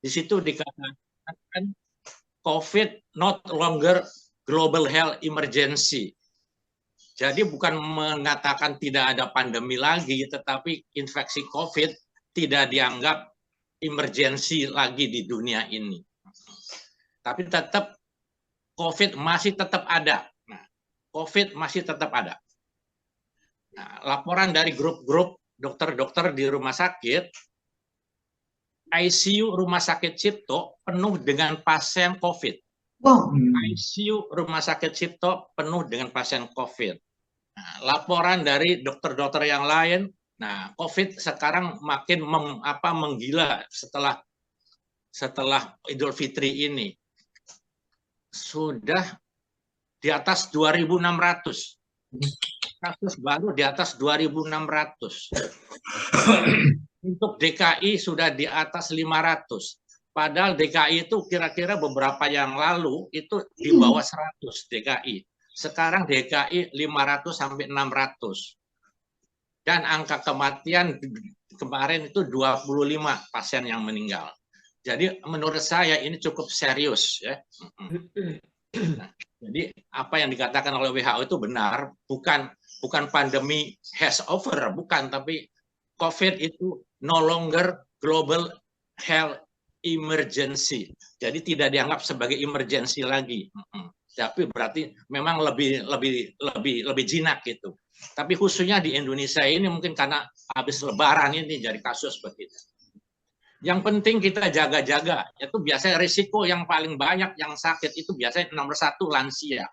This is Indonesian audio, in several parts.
Di situ dikatakan COVID not longer global health emergency. Jadi bukan mengatakan tidak ada pandemi lagi, tetapi infeksi COVID tidak dianggap emergensi lagi di dunia ini. Tapi tetap COVID masih tetap ada. Nah, COVID masih tetap ada. Nah, laporan dari grup-grup dokter-dokter di rumah sakit, ICU Rumah Sakit Cipto penuh dengan pasien COVID. ICU Rumah Sakit Cipto penuh dengan pasien COVID. Nah, laporan dari dokter-dokter yang lain, nah COVID sekarang makin menggila setelah Idul Fitri ini. Sudah di atas 2.600. Kasus baru di atas 2.600. Untuk DKI sudah di atas 500. Padahal DKI itu kira-kira beberapa yang lalu itu di bawah 100 DKI. Sekarang DKI 500 sampai 600. Dan angka kematian kemarin itu 25 pasien yang meninggal. Jadi menurut saya ini cukup serius ya. Nah, jadi apa yang dikatakan oleh WHO itu benar, bukan pandemi has over, bukan, tapi COVID itu no longer global health emergency. Jadi tidak dianggap sebagai emergency lagi. Tapi berarti memang lebih jinak gitu. Tapi khususnya di Indonesia ini mungkin karena habis Lebaran ini jadi kasus begitu. Yang penting kita jaga-jaga. Itu biasanya risiko yang paling banyak yang sakit itu biasanya nomor 1 lansia.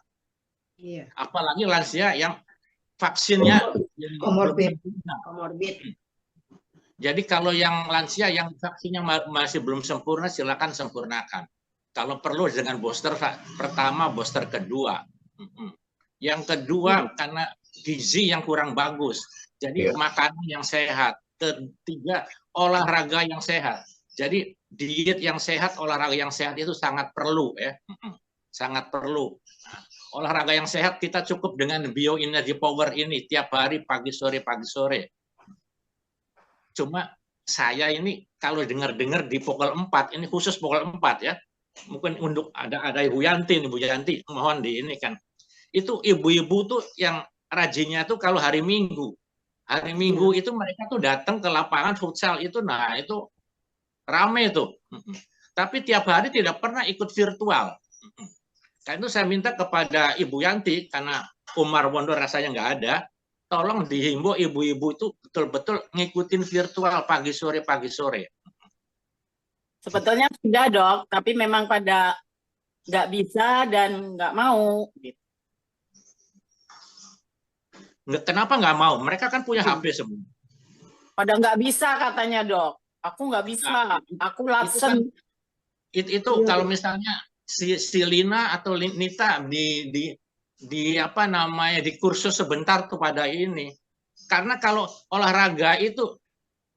Iya. Apalagi lansia yang vaksinnya komorbid. Jadi kalau yang lansia yang vaksinnya masih belum sempurna, silakan sempurnakan. Kalau perlu dengan booster pertama, booster kedua. Yang kedua karena gizi yang kurang bagus. Jadi makanan yang sehat. Ketiga, olahraga yang sehat. Jadi diet yang sehat, olahraga yang sehat itu sangat perlu ya. Sangat perlu. Olahraga yang sehat kita cukup dengan bioenergy power ini tiap hari pagi sore. Cuma saya ini kalau dengar-dengar di pukul 4, ini khusus pukul 4 ya. Mungkin untuk ada Ibu Yanti, mohon di ini kan. Itu ibu-ibu tuh yang rajinnya tuh kalau hari Minggu. Hari Minggu itu mereka tuh datang ke lapangan futsal itu, nah itu rame tuh. Tapi tiap hari tidak pernah ikut virtual. Karena itu saya minta kepada Ibu Yanti, karena Umar Wondo rasanya nggak ada, tolong dihimbau ibu-ibu itu betul-betul ngikutin virtual pagi sore. Sebetulnya sudah dok, tapi memang pada nggak bisa dan nggak mau. Kenapa nggak mau? Mereka kan punya HP semua. Pada nggak bisa katanya dok. Aku nggak bisa. Aku lapsen. Itu kalau misalnya si Lina atau Nita di apa namanya di kursus sebentar kepada ini. Karena kalau olahraga itu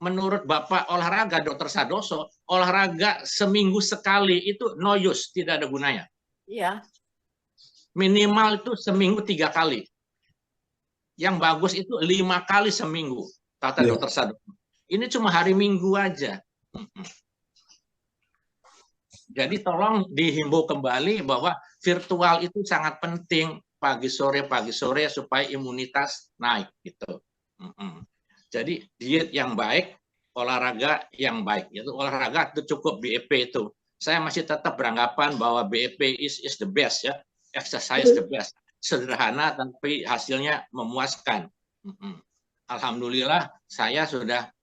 menurut Bapak olahraga Dr. Sadoso, olahraga seminggu sekali itu no use, tidak ada gunanya. Iya. Minimal itu seminggu 3 kali. Yang bagus itu 5 kali seminggu, kata Dr. Sadoso. Ini cuma hari Minggu aja. Jadi tolong dihimbau kembali bahwa virtual itu sangat penting pagi sore supaya imunitas naik gitu. Jadi diet yang baik, olahraga yang baik. Itu olahraga itu cukup BEP itu. Saya masih tetap beranggapan bahwa BEP is the best ya, exercise the best. Sederhana tapi hasilnya memuaskan. Alhamdulillah saya sudah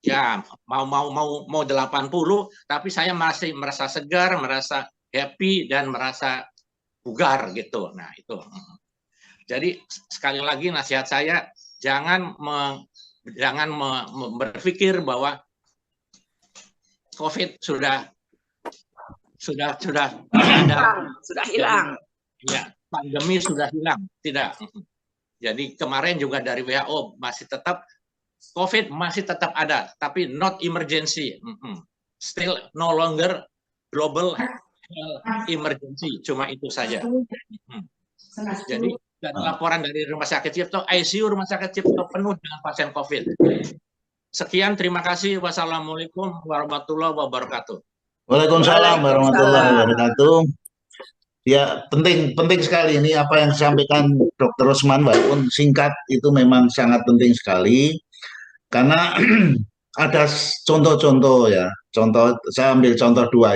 ya mau 80 tapi saya masih merasa segar, merasa happy dan merasa bugar gitu. Nah, itu. Jadi sekali lagi nasihat saya jangan berpikir bahwa COVID sudah hilang. Ya, pandemi sudah hilang, tidak. Jadi kemarin juga dari WHO masih tetap COVID masih tetap ada, tapi not emergency. Still no longer global emergency, cuma itu saja. Jadi dan laporan dari Rumah Sakit Cipto, ICU Rumah Sakit Cipto penuh dengan pasien COVID. Sekian, terima kasih. Wassalamualaikum warahmatullahi wabarakatuh. Waalaikumsalam warahmatullahi wabarakatuh. Ya, penting sekali ini apa yang disampaikan Dr. Rosman, walaupun singkat itu memang sangat penting sekali karena ada contoh-contoh ya. Contoh saya ambil contoh dua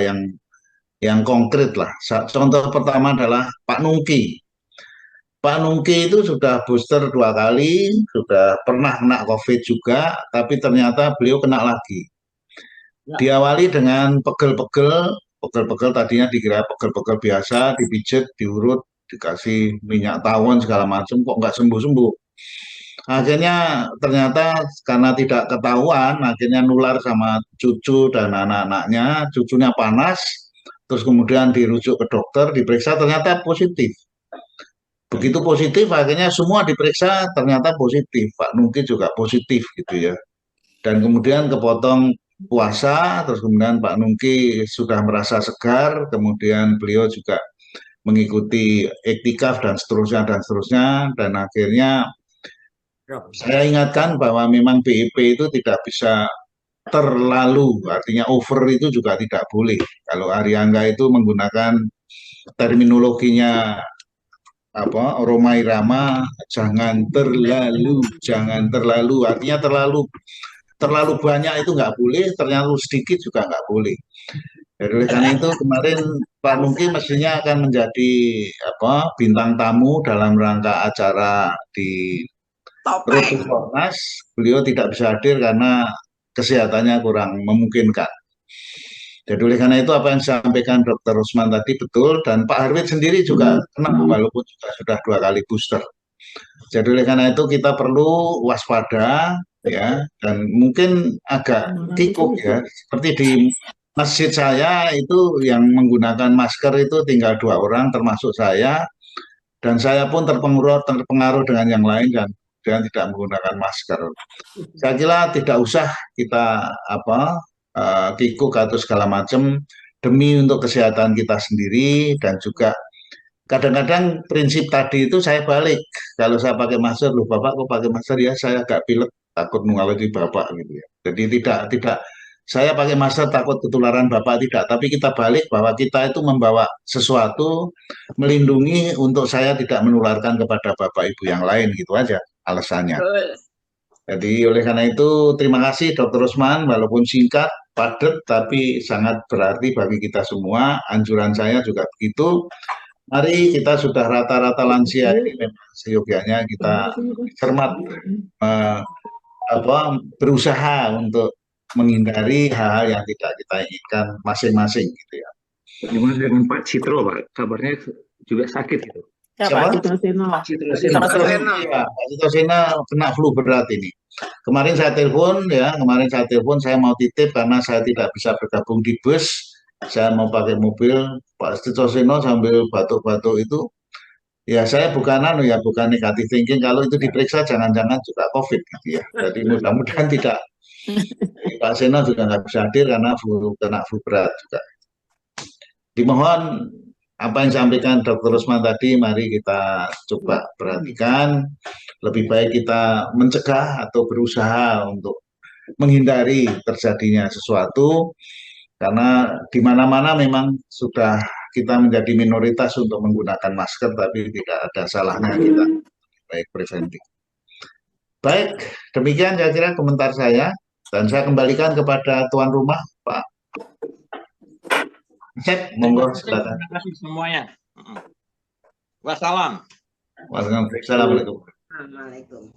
yang konkret lah. Contoh pertama adalah Pak Nungki. Pak Nungki itu sudah booster 2 kali, sudah pernah kena COVID juga, tapi ternyata beliau kena lagi. Diawali dengan pegel-pegel tadinya dikira pegel-pegel biasa, dipijit, diurut, dikasih minyak tawon segala macam, kok nggak sembuh-sembuh. Akhirnya ternyata karena tidak ketahuan, akhirnya nular sama cucu dan anak-anaknya, cucunya panas, terus kemudian dirujuk ke dokter, diperiksa ternyata positif. Begitu positif, akhirnya semua diperiksa ternyata positif. Pak Nungki juga positif gitu ya. Dan kemudian kepotong puasa, terus kemudian Pak Nungki sudah merasa segar, kemudian beliau juga mengikuti iktikaf dan seterusnya, dan akhirnya saya ingatkan bahwa memang BIP itu tidak bisa terlalu, artinya over itu juga tidak boleh. Kalau Aryangga itu menggunakan terminologinya Roma Irama, jangan terlalu, artinya terlalu banyak itu nggak boleh, terlalu sedikit juga nggak boleh. Jadi oleh karena itu kemarin Pak Nungki mestinya akan menjadi bintang tamu dalam rangka acara di Robofornas. Beliau tidak bisa hadir karena kesehatannya kurang memungkinkan. Jadi oleh karena itu apa yang disampaikan Dr. Rosman tadi betul, dan Pak Harwit sendiri juga kena walaupun juga sudah 2 kali booster. Jadi oleh karena itu kita perlu waspada ya, dan mungkin agak kikuk ya, seperti di masjid saya itu yang menggunakan masker itu tinggal 2 orang termasuk saya, dan saya pun terpengaruh dengan yang lain dan tidak menggunakan masker. Saya kira tidak usah kita kikuk atau segala macam demi untuk kesehatan kita sendiri, dan juga kadang-kadang prinsip tadi itu saya balik. Kalau saya pakai masker, loh Bapak kok pakai masker, ya saya agak pilek takut mengalami Bapak gitu ya. Jadi tidak saya pakai masker takut ketularan Bapak, tidak, tapi kita balik bahwa kita itu membawa sesuatu melindungi untuk saya tidak menularkan kepada Bapak Ibu yang lain, gitu aja alasannya. Jadi oleh karena itu terima kasih Dr. Rosman, walaupun singkat, padat, tapi sangat berarti bagi kita semua. Anjuran saya juga begitu. Mari kita sudah rata-rata lansia ini, memang seyogianya kita cermat berusaha untuk menghindari hal-hal yang tidak kita inginkan masing-masing gitu ya. Gimana dengan Pak Citro, Pak? Kabarnya juga sakit gitu. Siapa? Citro Seno. Pak Citro Seno kena flu berat ini. Kemarin saya telepon, saya mau titip karena saya tidak bisa bergabung di bus. Saya mau pakai mobil. Pak Citro Seno sambil batuk-batuk itu, ya saya bukan negatif thinking. Kalau itu diperiksa jangan-jangan juga COVID gitu ya. Jadi mudah-mudahan tidak. Pak Seno juga nggak bisa hadir karena kena flu berat juga. Dimohon apa yang disampaikan Dr. Rosman tadi, mari kita coba perhatikan. Lebih baik kita mencegah atau berusaha untuk menghindari terjadinya sesuatu, karena di mana-mana memang sudah kita menjadi minoritas untuk menggunakan masker, tapi tidak ada salahnya kita baik preventif. Baik, demikian saya kira komentar saya, dan saya kembalikan kepada tuan rumah, Pak Cek, monggo silakan. Terima kasih semuanya. Wassalam. Wassalamualaikum. Assalamualaikum.